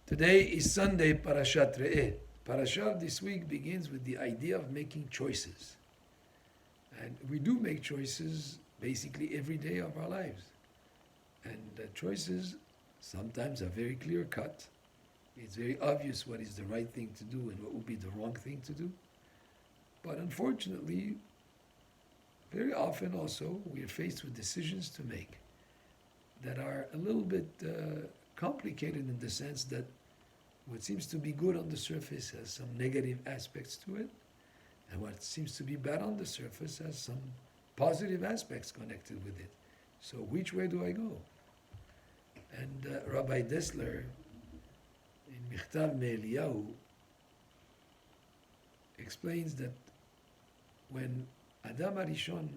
Today is Sunday, Parashat Re'eh. Parashat this week begins with the idea of making choices. And we do make choices basically every day of our lives. And the choices sometimes are very clear cut. It's very obvious what is the right thing to do and what would be the wrong thing to do. But unfortunately, very often also we are faced with decisions to make that are a little bit complicated in the sense that what seems to be good on the surface has some negative aspects to it, and what seems to be bad on the surface has some positive aspects connected with it. So which way do I go? And Rabbi Dessler, in Michtav Me'Eliyahu, explains that when Adam HaRishon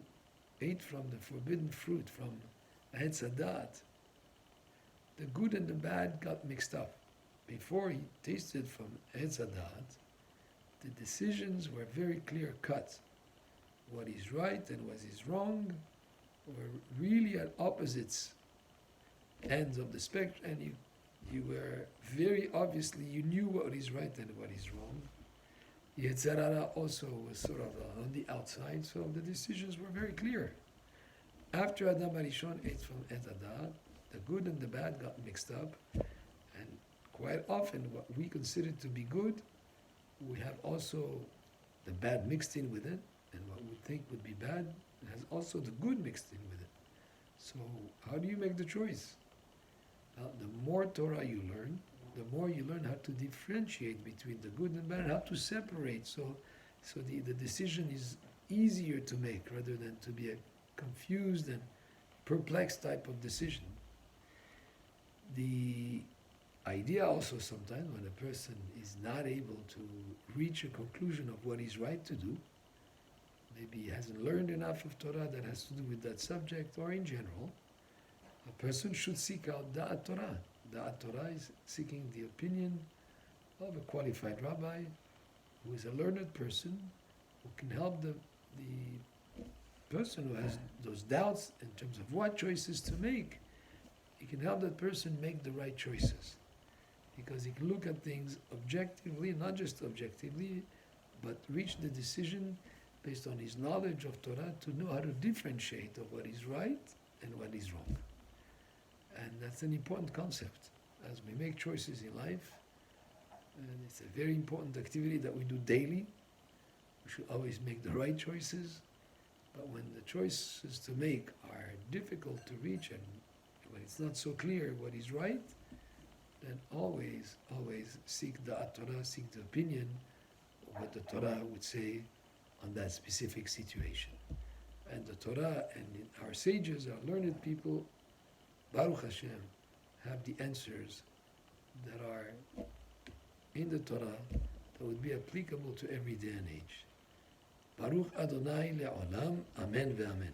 ate from the forbidden fruit, from Etz Hadat, the good and the bad got mixed up. Before he tasted from Etz Hadat, the decisions were very clear cut. What is right and what is wrong were really at opposites ends of the spectrum, and you were very obviously, you knew what is right and what is wrong. Yetzer Hara also was sort of on the outside, so the decisions were very clear. After Adam HaRishon ate from Etz Hadat, the good and the bad got mixed up, and quite often what we consider to be good, we have also the bad mixed in with it, and what we think would be bad has also the good mixed in with it. So how do you make the choice? Now, the more Torah you learn, the more you learn how to differentiate between the good and bad, and how to separate, so the decision is easier to make rather than to be a confused and perplexed type of decision. The idea also sometimes when a person is not able to reach a conclusion of what is right to do, maybe he hasn't learned enough of Torah that has to do with that subject, or in general, a person should seek out Da'at Torah. Da'at Torah is seeking the opinion of a qualified rabbi who is a learned person who can help the person who has those doubts in terms of what choices to make. He can help that person make the right choices, because he can look at things objectively, not just objectively, but reach the decision based on his knowledge of Torah to know how to differentiate of what is right and what is wrong. And that's an important concept as we make choices in life. And it's a very important activity that we do daily. We should always make the right choices. But when the choices to make are difficult to reach, and when it's not so clear what is right, then always seek the Torah, seek the opinion of what the Torah would say on that specific situation. And the Torah and our sages, our learned people, Baruch Hashem, have the answers that are in the Torah that would be applicable to every day and age. Baruch Adonai le'olam, amen ve'amen.